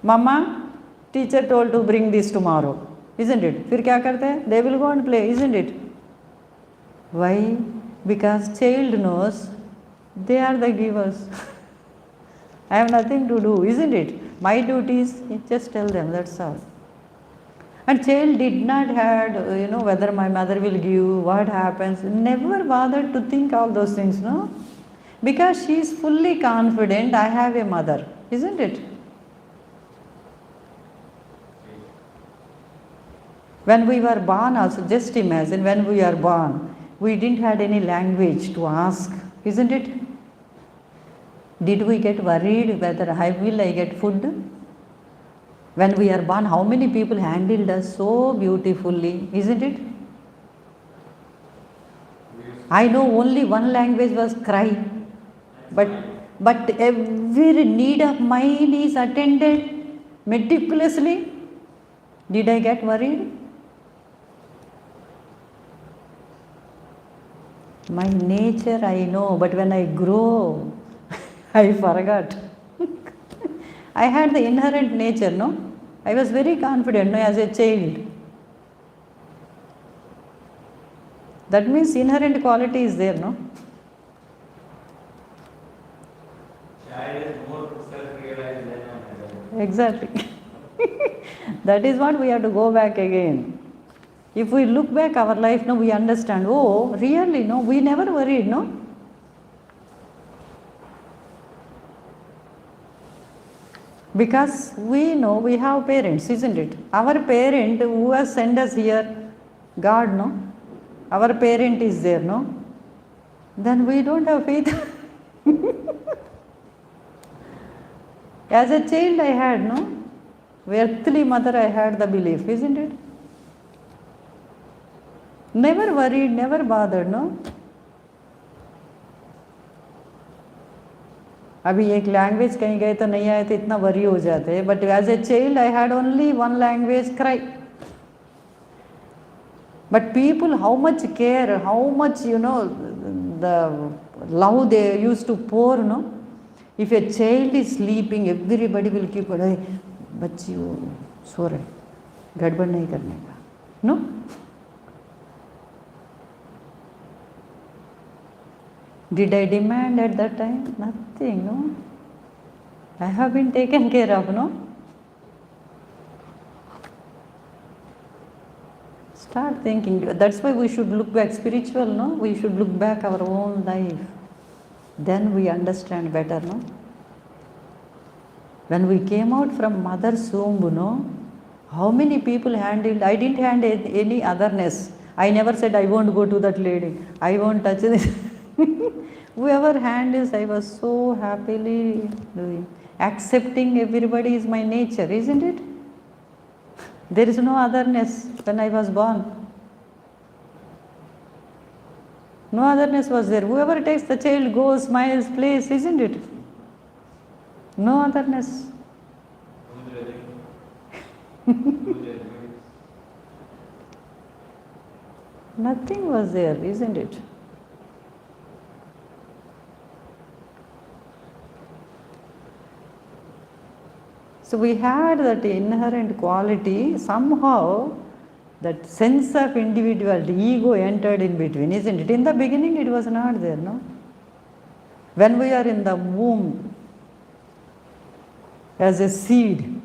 Mama, teacher told to bring this tomorrow. Isn't it? फिर क्या करते हैं? They will go and play. Isn't it? Why? Because child knows they are the givers. I have nothing to do, isn't it? My duty is just tell them, that's all. And child did not had, whether my mother will give, what happens, never bothered to think all those things, no? Because she is fully confident, I have a mother, isn't it? When we were born also, just imagine, when we are born, we didn't have any language to ask, isn't it? Did we get worried whether I get food? When we are born, how many people handled us so beautifully, isn't it? I know only one language was cry, but every need of mine is attended meticulously. Did I get worried? My nature I know, but when I grow, I forgot. I had the inherent nature, no? I was very confident, no, as a child. That means inherent quality is there, no? Child is more self-realized than a mother. Exactly. That is what we have to go back again. If we look back our life, no, we understand, oh, really, no, we never worried, no? Because we know we have parents, isn't it? Our parent who has sent us here, God, no? Our parent is there, no? Then we don't have faith. As a child I had, no? Earthly mother I had the belief, isn't it? Never worried, never bothered, no? अभी एक language कहीं गए तो नहीं आए तो इतना worry हो जाते हैं, but as a child I had only one language, cry. But people, how much care, how much, the love they used to pour, no? If a child is sleeping, everybody will keep, hey, बच्ची वो सो रहे, गड़बड़ नहीं करने का, no? Did I demand at that time? Nothing, no? I have been taken care of, no? Start thinking. That's why we should look back spiritual, no? We should look back our own life. Then we understand better, no? When we came out from mother's womb, no? How many people handled? I didn't handle any otherness. I never said I won't go to that lady. I won't touch this. Whoever handles, I was so happily doing. Accepting everybody is my nature, isn't it? There is no otherness when I was born. No otherness was there. Whoever takes the child goes, smiles, plays, isn't it? No otherness. No judging. No judgment. Nothing was there, isn't it? So we had that inherent quality, somehow that sense of individuality, ego entered in between, isn't it? In the beginning it was not there, no? When we are in the womb as a seed,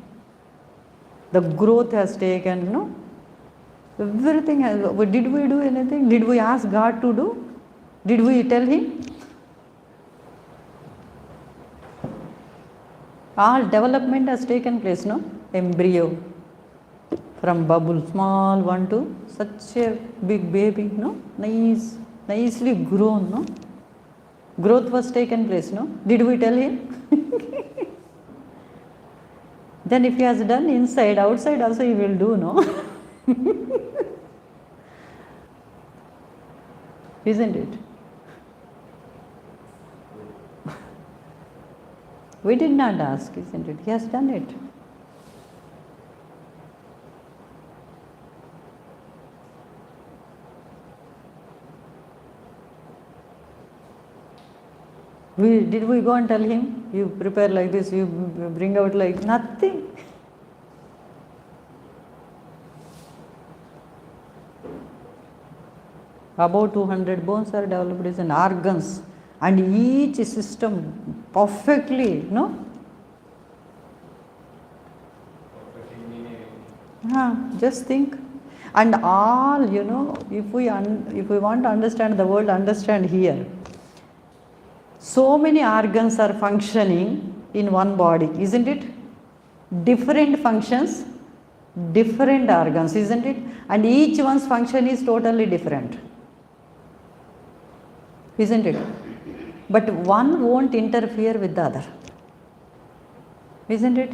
the growth has taken, no? Everything has, did we do anything? Did we ask God to do? Did we tell Him? All development has taken place, no? Embryo, from bubble, small one to such a big baby, no? Nicely grown, no? Growth was taken place, no? Did we tell Him? Then if He has done inside, outside also He will do, no? Isn't it? We did not ask, isn't it? He has done it. Did we go and tell Him, you prepare like this, you bring out like nothing? About 200 bones are developed as an organs, and each system perfectly, no? Just think. And all, if we want to understand the world, understand here. So many organs are functioning in one body, isn't it? Different functions, different organs, isn't it? And each one's function is totally different, isn't it? But one won't interfere with the other, isn't it?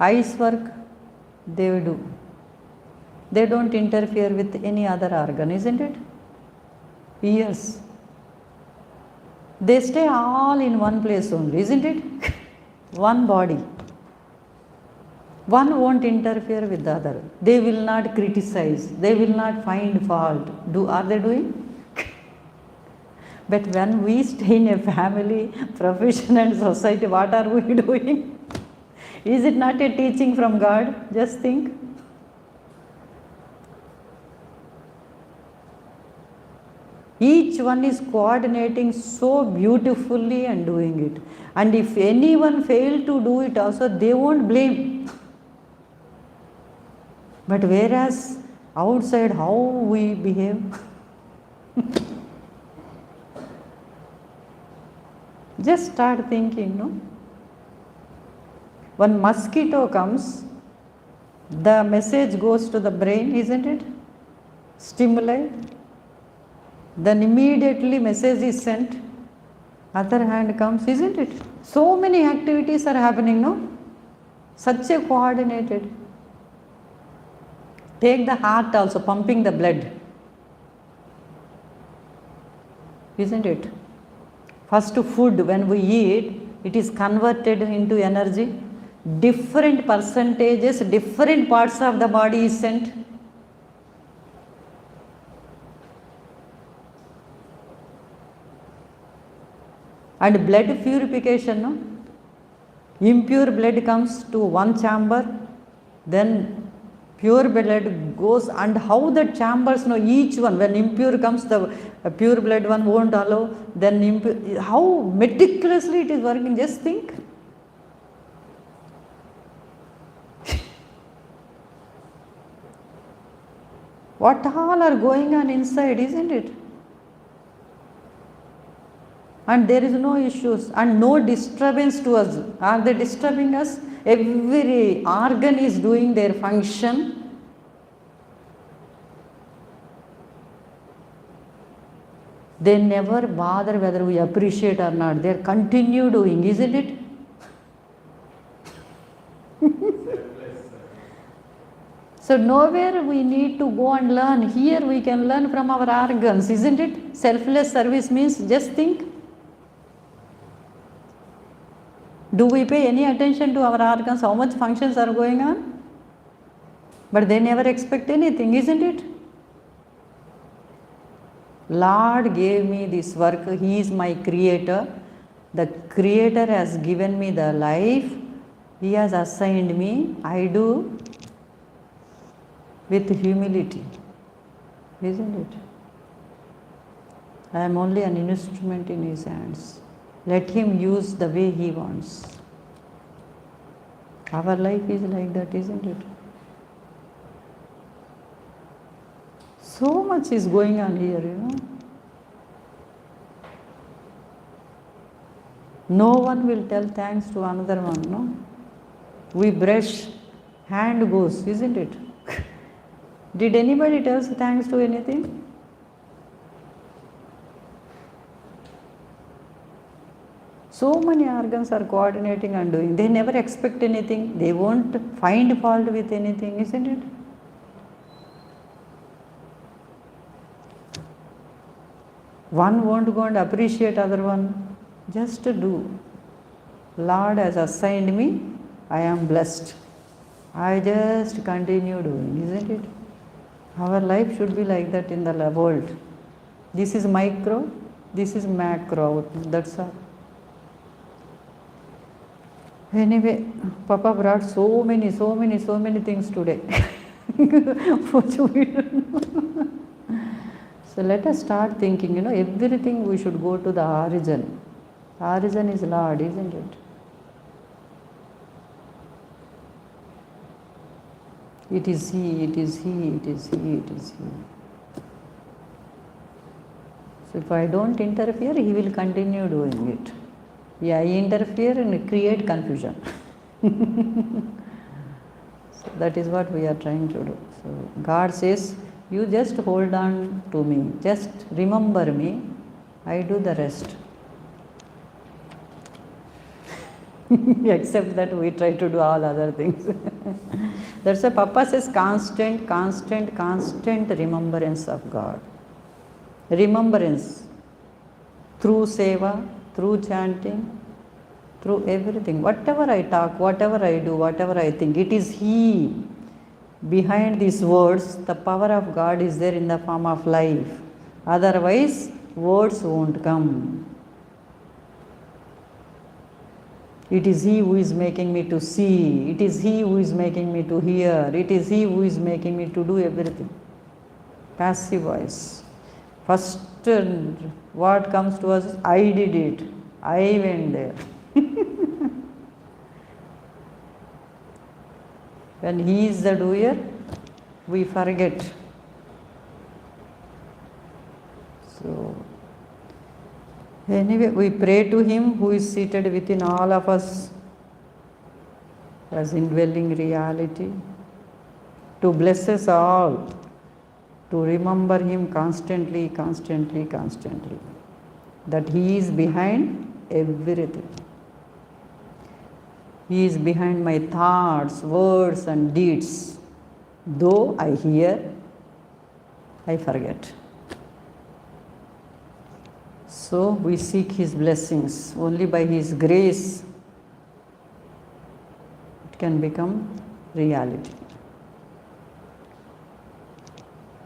Eyes work, they will do. They don't interfere with any other organ, isn't it? Ears, they stay all in one place only, isn't it? One body. One won't interfere with the other. They will not criticize. They will not find fault. Are they doing? But when we stay in a family, profession and society, what are we doing? Is it not a teaching from God? Just think. Each one is coordinating so beautifully and doing it. And if anyone failed to do it also, they won't blame. But whereas outside, how we behave? Just start thinking, no? When mosquito comes, the message goes to the brain, isn't it? Stimuli. Then immediately message is sent. Other hand comes, isn't it? So many activities are happening, no? Such a coordinated. Take the heart also, pumping the blood, isn't it? First food, when we eat, it is converted into energy. Different percentages, different parts of the body is sent. And blood purification, no? Impure blood comes to one chamber, then pure blood goes, and how the chambers, no, each one, when impure comes, the pure blood one won't allow, then impure, how meticulously it is working, just think. What all are going on inside, isn't it? And there is no issues and no disturbance to us. Are they disturbing us? Every organ is doing their function. They never bother whether we appreciate or not. They continue doing, isn't it? So nowhere we need to go and learn. Here we can learn from our organs, isn't it? Selfless service means just think. Do we pay any attention to our organs, how much functions are going on? But they never expect anything, isn't it? Lord gave me this work. He is my creator. The creator has given me the life. He has assigned me. I do with humility, isn't it? I am only an instrument in his hands. Let him use the way he wants. Our life is like that, isn't it? So much is going on here, No one will tell thanks to another one, no? We brush, hand goes, isn't it? Did anybody tell thanks to anything? So many organs are coordinating and doing. They never expect anything. They won't find fault with anything, isn't it? One won't go and appreciate other one. Just do. Lord has assigned me. I am blessed. I just continue doing, isn't it? Our life should be like that in the world. This is micro, this is macro. That's all. Anyway, Papa brought so many things today. So let us start thinking, everything we should go to the origin. The origin is Lord, isn't it? It is He, it is He, it is He, it is He. So if I don't interfere, He will continue doing it. Yeah, I interfere and create confusion. So that is what we are trying to do. So God says, you just hold on to me, just remember me, I do the rest. Except that we try to do all other things. That's why Papa says constant remembrance of God. Remembrance through seva, through chanting, through everything. Whatever I talk, whatever I do, whatever I think, it is He. Behind these words, the power of God is there in the form of life. Otherwise, words won't come. It is He who is making me to see. It is He who is making me to hear. It is He who is making me to do everything. Passive voice. First, what comes to us is, I did it. I went there. When He is the doer, we forget. So, anyway, we pray to Him who is seated within all of us as indwelling reality, to bless us all, to remember Him constantly, that He is behind everything. He is behind my thoughts, words and deeds. Though I hear, I forget. So we seek His blessings. Only by His grace it can become reality.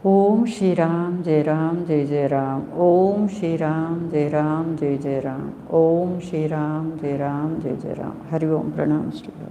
Om Shri Ram, Jai Ram, Jai Jai Ram. Om Shri Ram, Jai Ram, Jai Jai Ram. Om Shri Ram, Jai Ram, Jai Jai Ram. Hari Om, Pranam Shri Ram.